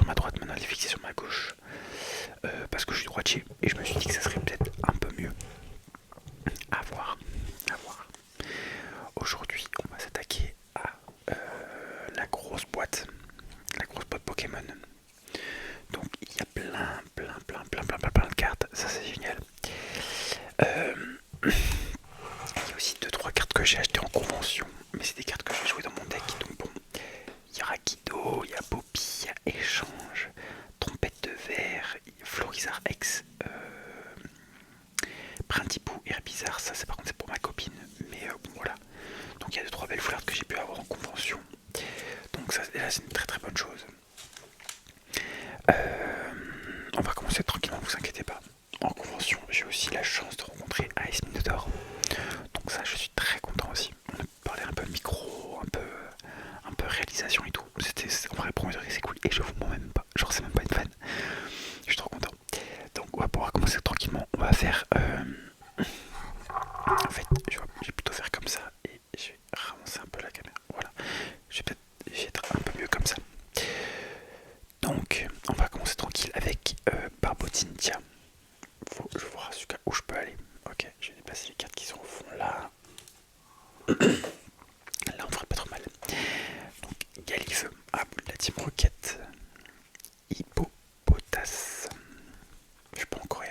sur ma droite, maintenant elle est fixée sur ma gauche. Parce que je suis droitier et je me suis dit que ça serait peut-être un peu mieux. À voir, à voir. Aujourd'hui, on va s'attaquer à la grosse boîte. La grosse boîte Pokémon. Donc il y a plein de cartes. Ça c'est génial. Euh, il y a aussi 2-3 cartes que j'ai achetées en convention. Mais c'est des cartes que j'ai jouées dans mon deck. Donc bon, il y a Rakido, il y a Poppy, il y a Échange, Trompette de Verre, Florizard X, Brindibou, Herbizarre. Ça c'est par contre c'est pour ma copine. Mais bon voilà. Donc il y a 2-3 belles foulardes que j'ai pu avoir en convention. Donc ça déjà c'est une très bonne chose. On va commencer tranquillement, vous inquiétez pas. En convention, j'ai aussi la chance de rencontrer Ice Minotaur. Donc ça, je suis très content aussi. On a parlé un peu micro, un peu réalisation et tout. En vrai, premier degré, c'est cool. Et je vous mens même pas. Genre, c'est même pas une fan. Je suis trop content. Donc, on va pouvoir commencer tranquillement. On va faire... En fait, je vais plutôt faire comme ça. Et je vais ramasser un peu la caméra. Voilà. Je vais être un peu mieux comme ça. Donc, on va commencer tranquille avec Barbotintia. Je vois jusqu'à où je peux aller. Ok, je vais dépasser les cartes qui sont au fond là. Là, on ferait pas trop mal. Donc, Galifeu, la Team Rocket, Hippopotas. Je peux encore y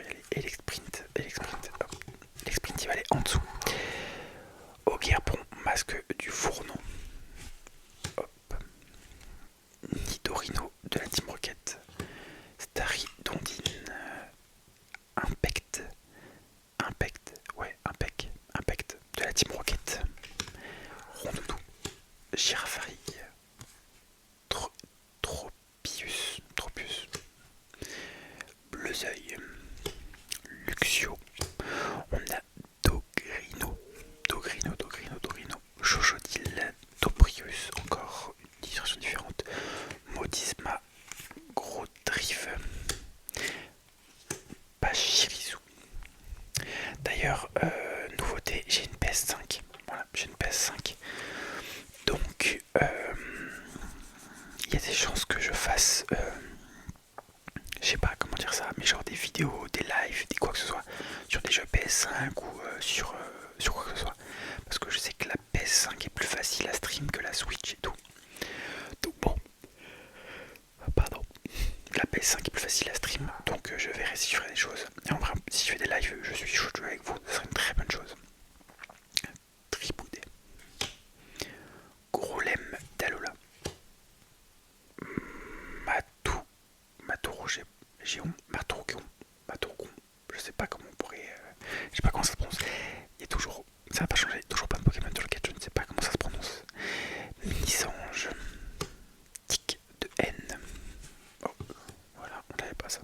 aller. Elexprint, hop. Elexprint, il va aller en dessous. Ogerbron, masque du fourneau. Hop. Nidorino de la Team Rocket. Starry Dondine. Impact. Impact de la Team Rocket. Rondoudou. Girafari. Tropius. Bleuzeil. Luxio. On a Dogrino. Chochodil. Toprius. Encore une illustration différente. Modisma. Gros Drive. Pachirisu. D'ailleurs, nouveauté, j'ai une PS5. Voilà, j'ai une PS5. Donc, il y a des chances que je fasse, je sais pas comment dire ça, mais genre des vidéos, des lives, des quoi que ce soit, sur des jeux PS5 ou sur quoi que ce soit. Parce que je sais que la PS5 est plus facile à stream que la Switch et tout. Donc bon, pardon. La PS5 est plus facile à stream, donc je verrai si je ferai des choses. Et en vrai, si je fais des lives, je suis chaud de jouer avec vous, ce serait une très bonne chose. Triboudet. Grolem d'Alola. Matou Géon, Matouron, je sais pas comment on pourrait. Je sais pas comment ça se prononce. Il y a toujours. Ça n'a pas changé, toujours plein de Pokémon sur lequel je ne sais pas comment ça se prononce. Minisange. Tic de N. Oh, voilà, on n'avait pas ça.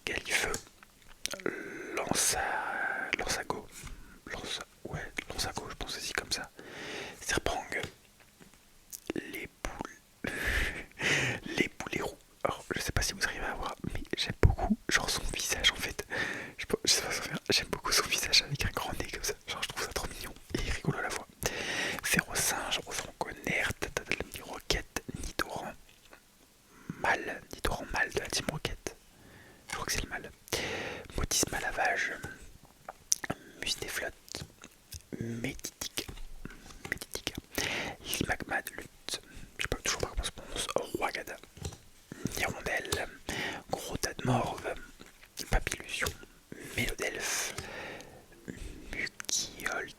Galifeu. Lansago. Lansago, je pense aussi comme ça. Serpang. Les boules. Les boulets roux. Alors, je sais pas si vous arrivez à voir, mais j'aime beaucoup, genre son visage en fait. Je sais pas faire. J'aime beaucoup son visage avec un grand nez comme ça. Genre, je trouve ça trop mignon et rigolo à la fois. Férocinge, Ronconner, Roquette, Nidoran Mal de la Team Rocket. Je crois que c'est le mal. Modisme à lavage, Mustéflotte, Méditica, Limagma de lutte. Je sais pas toujours pas comment se prononce. Roigada. Hirondelle, Gros tas de morve, Papillusion, Mélodelphe, Muquiole,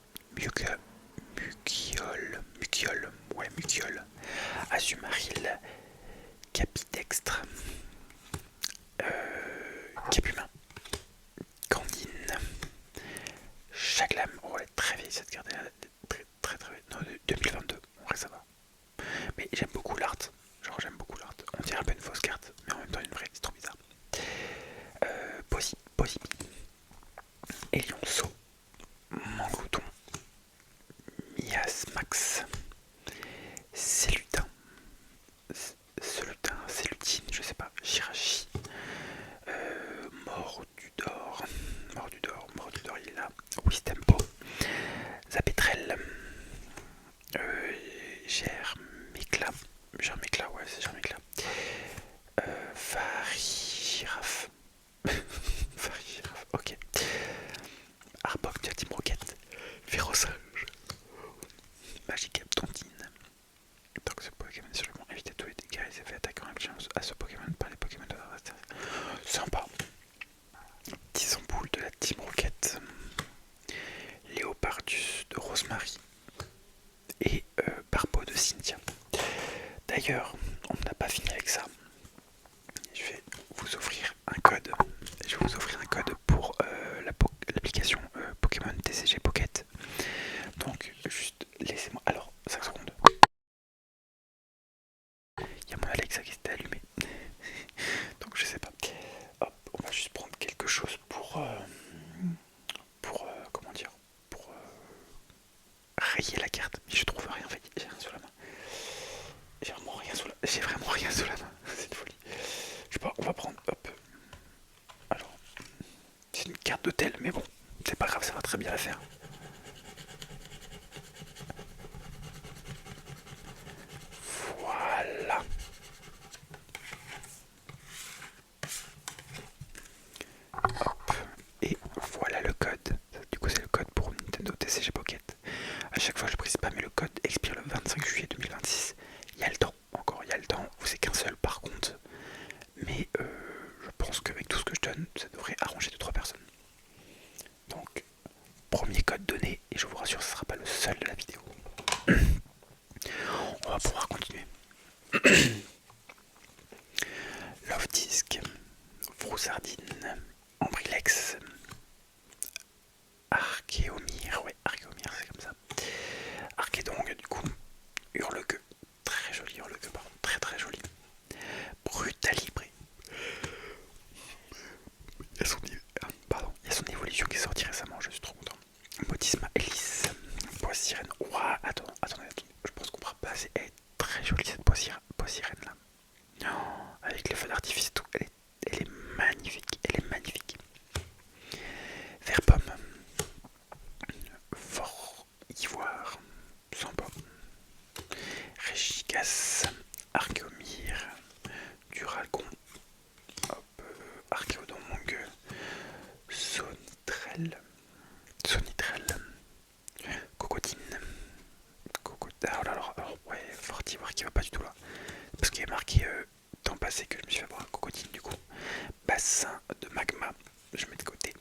Azumaril, Capidextre, Capumin, Candine, Chaglam. Oh, elle est très vieille cette carte, très vieille. Non, 2022, en vrai ça va. Mais j'aime beaucoup l'art. Genre j'aime beaucoup l'art. On dirait un peu une fausse carte, mais en même temps une vraie, c'est trop bizarre. Posimi, Elionceau, Manglouton, Miasmax, Célutin, Célutine, je sais pas, Chirachi, Mordudor, il est là, Wistempo, Zapetrel, Germicla, ouais c'est Germicla, d'ailleurs, on n'a pas fini avec ça. Je vais vous offrir un code. Je vais vous offrir un code pour l'application Pokémon TCG Pocket. Donc, juste laissez-moi. Alors, 5 secondes. Il y a mon Alexa qui s'était allumé. Donc, je sais pas. Hop, on va juste prendre quelque chose pour. Comment dire, pour rayer la carte. Mais je trouve rien, en fait. J'ai rien sous la main. J'ai vraiment rien sous la main. C'est une folie. Je sais pas, on va prendre. Hop. Alors, c'est une carte d'hôtel, mais bon, c'est pas grave, ça va très bien la faire. Voilà. Hop. Et voilà le code. Du coup, c'est le code pour Nintendo TCG Pocket. À chaque fois, je précise pas, mais le code expire le 25 juillet 2026. Il y a le temps, encore, il y a le temps. C'est qu'un seul par contre. Mais je pense qu'avec tout ce que je donne, ça devrait arranger 2-3 personnes. Donc, premier code donné, et je vous rassure, ce ne sera pas le seul de la vidéo. On va pouvoir continuer. Love Disc, Froussardine, Ambrilex, Archéomir, ouais, Archéomir, c'est comme ça. Archédong, du coup, Hurle-Queue, très joli Hurle-Queue, pardon, très très joli. Brutalibré. Il y a son évolution qui est sortie récemment, je suis trop content. Modisma Elise, poisse sirène. Ouah, attendez, je pense qu'on fera pas assez. Elle est très jolie cette poisse sirène là. Oh, avec les feux d'artifice et tout, elle est magnifique, Vert pomme, fort ivoire, sans pomme, Régigas, Archéomir, Duragon, Archéodong, Sonitrel, Cocodine, oh là là, alors ouais, fort ivoire qui va pas du tout là, parce qu'il y a marqué temps passé que je me suis fait avoir un Cocodine du coup. Bassin de magma, je mets de côté.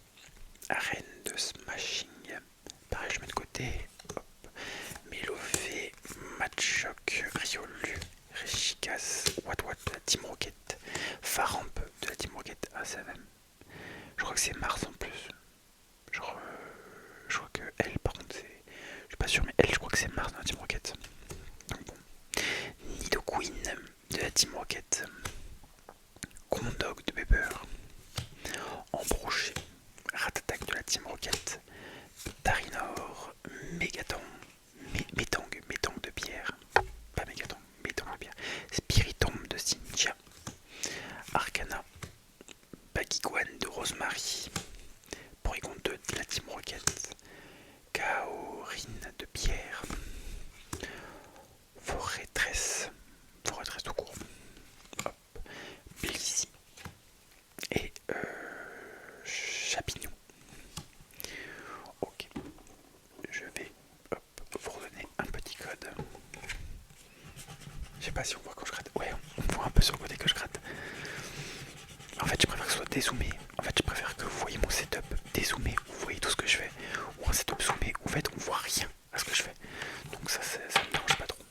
Arène de smashing, pareil je mets de côté. Hop. Mélové, Matchoc, Riolu, Réchigas, What de la Team Rocket, Faramp de la Team Rocket, ah ça même. Je crois que c'est Mars en plus. Genre, je crois que elle par contre c'est. Je suis pas sûr mais elle je crois que c'est Mars dans la Team Rocket. Donc bon. Nidoqueen de la Team Rocket. Condog de Weber. Embroché, Ratatak de la Team Rocket, Tarinor, Mégatang, Métang de pierre, pas Mégatang, Métang de pierre, Spiritomb de Cynthia, Arcana, Bagiguan de Rosemary, Porygon 2 de la Team Rocket, Kaorine de pierre, Forêtresse tout court, hop, Blissey et Chapignon. Ok, je vais vous redonner un petit code. Je sais pas si on voit quand je gratte. Ouais, on voit un peu sur le côté que je gratte. En fait, je préfère que ce soit dézoomé. En fait, je préfère que vous voyez mon setup dézoomé, vous voyez tout ce que je fais. Ou un setup zoomé, où en fait, on voit rien à ce que je fais. Donc ça me dérange pas trop.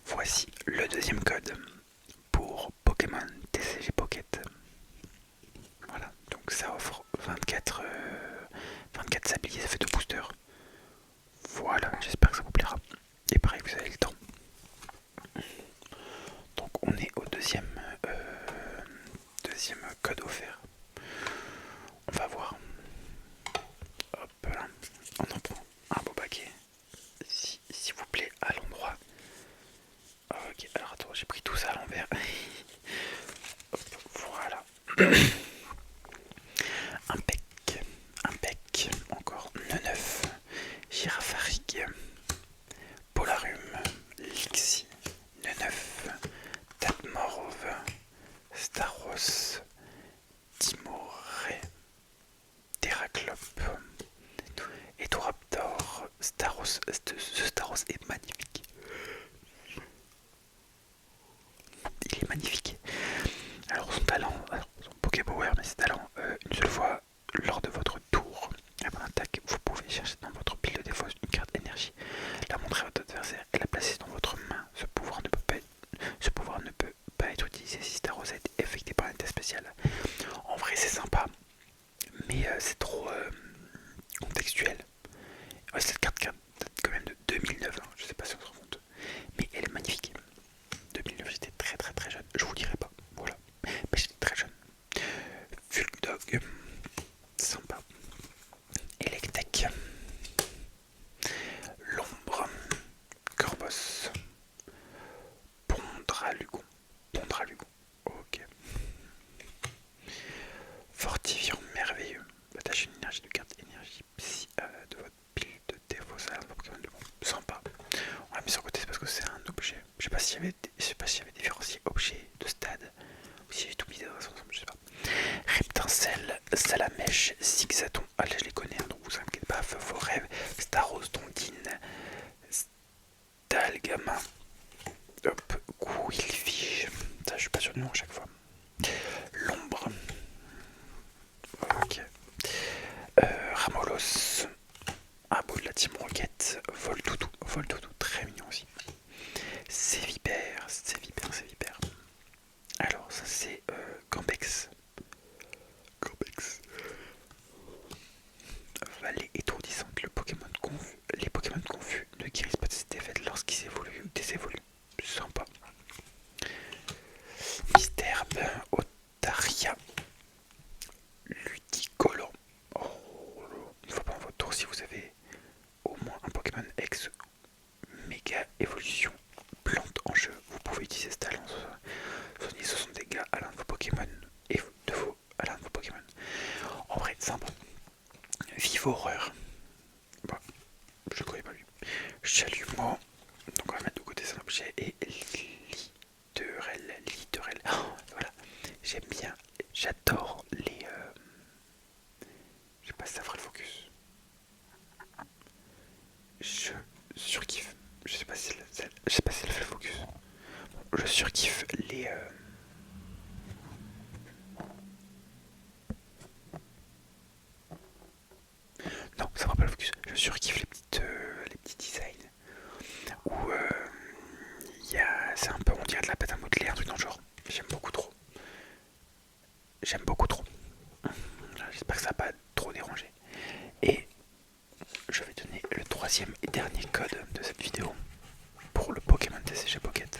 Voici le deuxième code pour Pokémon TCG Pocket. Voilà, donc ça offre 24 sabliers, ça fait 2 boosters. Voilà, j'espère que ça vous plaira. Et pareil, vous avez le temps. Donc on est au deuxième code offert. On va voir. Hop là, on en prend un beau paquet. S'il vous plaît, à l'endroit. Ok, alors attends, j'ai pris tout ça à l'envers. Hop, voilà. Un bec, encore Neneuf, Girafarig, Polarum, Lixie, Neneuf, Tatmorov, Staros, Timoré, Terraclope, Edoraptor, Staros. Ce Staros est magnifique. Il est magnifique. Alors son talent, son Pokéball je vous dirai pas. Voilà. Mais j'étais très jeune. Vulgdog, sympa. Electek, L'ombre, Corvos, Pondralugon. Pondralugon. Ok. Fortifiant merveilleux. Attachez une énergie de carte énergie psy de votre pile de défaut salaire de Pokémon de bon. Sympa. On l'a mis sur côté, c'est parce que c'est un objet. Je sais pas s'il y avait différencié objet de stade. Ou si j'ai tout mis dans ensemble, je sais pas. Reptincelle, Salamèche, Zigzaton. Ah là je les connais, hein, donc vous inquiétez pas. Feu vos rêves. Staros, Tondine, Stalgama. Hop, Quillfish. Ça je suis pas sûr du nom à chaque fois. L'ombre. Ok. Ramolos. Un beau de la Team Rocket. Voldoudou. Voldoudou, très mignon aussi. C'est vipère. Alors ça c'est Gambex. Vallée étourdissante, les Pokémon confus ne guérissent pas de cette défaite lorsqu'ils évoluent ou désévoluent. Sympa. Misterbe, Otaria, Ludicolo. Oh, une fois par votre tour, si vous avez au moins un Pokémon ex méga évolution plante en jeu, vous pouvez utiliser ce talent. Soignez 60 dégâts à l'un de vos Pokémon et à l'un de vos Pokémon. En vrai, sympa. Vive horreur. Bon, je connais pas lui. Chalumeau. Donc on va mettre de côté cet objet. Et Litterel. Oh, voilà. J'aime bien. J'adore les. Je sais pas si ça fera le focus. Je surkiffe. Je sais pas si elle fait le focus. Bon, je surkiffe les. Non, ça fera pas le focus. Je surkiffe les petits designs où c'est un peu, on dirait de la pâte à modeler, un truc dans le genre. J'aime beaucoup trop. J'espère que ça va pas trop déranger. Et je vais donner le troisième et dernier code de cette vidéo pour le Pokémon TCG Pocket.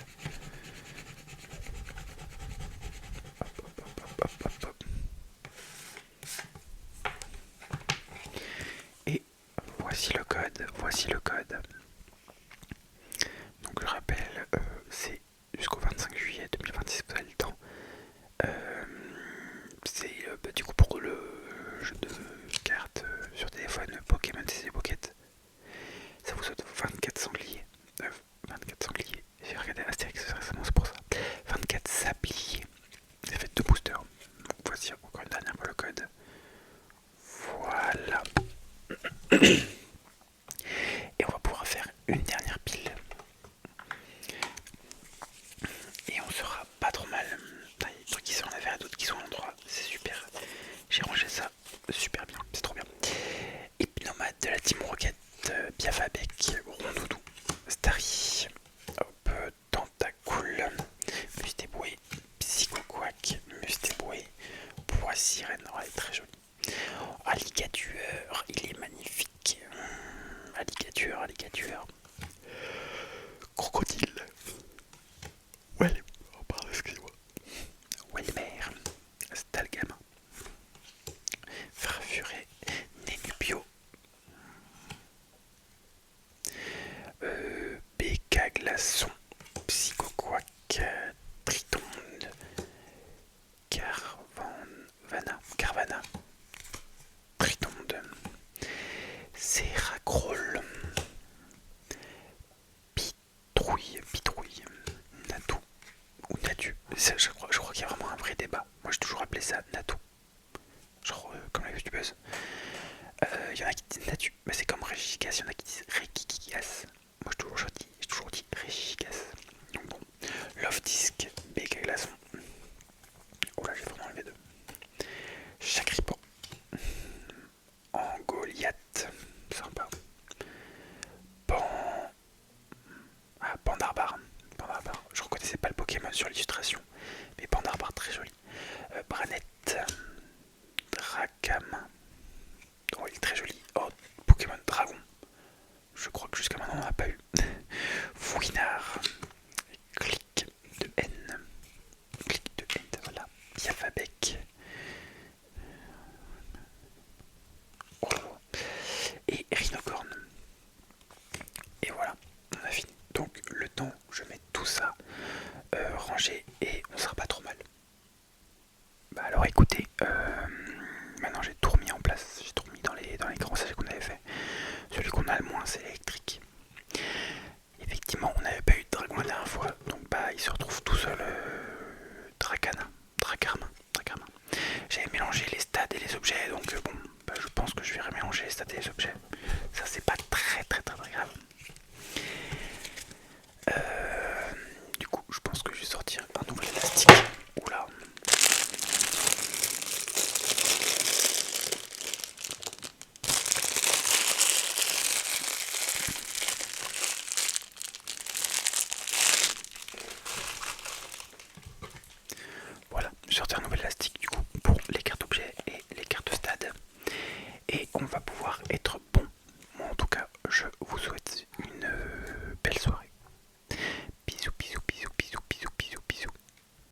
Hop. Et voici le code. Donc je rappelle, c'est jusqu'au 25 juillet 2026, vous avez le temps. C'est du coup pour le jeu de cartes sur téléphone Pokémon TCG Pocket. Ça vous saute 24 sangliers. 24 sangliers. J'ai regardé Astérix récemment, c'est pour ça. 24 sabliers. Ça fait 2 boosters. Donc voici encore une dernière fois le code. Voilà. Et on va pouvoir faire une dernière pile. Et on sera pas trop mal. Il y a des trucs qui sont en affaire, d'autres qui sont en endroit. C'est super. J'ai rangé ça super bien. C'est trop bien. Hypnomade de la Team Rocket. Biafabec. Rondoudou. Starry. Hop. Tentacool. Mustéboué. Psychoquack. Mustéboué. Poids sirène. Oh, elle est très jolie. Alligator. Il est magnifique. Alligator. Crocodile. Ouais, oh pardon, excusez-moi. Welmer, Stalgama, Farfuré, Nénubio, Béca Glaçon, Psychoquack, Tritonde, Carvana, Tritonde, Seracrol, Pitrouille, Natou ou Natu. Je crois qu'il y a vraiment un vrai débat. Moi j'ai toujours appelé ça Natou. Genre comme la youtubeuse. Il y en a qui disent Natu, mais c'est comme Régigas, il y en a qui disent Rekikigas. Moi j'ai toujours dit Régigas. Donc bon, Love Disc, Béca Glaçon. Oh là j'ai vraiment enlevé deux. Chacripant. Angoliath. Sympa. Pandarbar. Je reconnaissais pas le Pokémon sur l'illustration. Mais Pandarbar très joli. Branette. Drakam. Oh il est très joli. Oh Pokémon Dragon. Je crois que jusqu'à maintenant on n'en a pas eu. Fouinard. Clic de N. Fabec. Oh. Et Rhinocorne. Et voilà, on a fini. Donc le temps où je mets tout ça rangé et on sera pas trop mal. Bah alors écoutez, maintenant j'ai tout remis en place, j'ai tout remis dans les grands sachets qu'on avait fait. Celui qu'on a le moins c'est l'électrique. Effectivement on n'avait pas eu de dragon la dernière fois, donc bah il se retrouve tout seul Dracarmin. J'avais mélangé les stats et les objets, donc bon, bah, je pense que je vais remélanger les stats et les objets.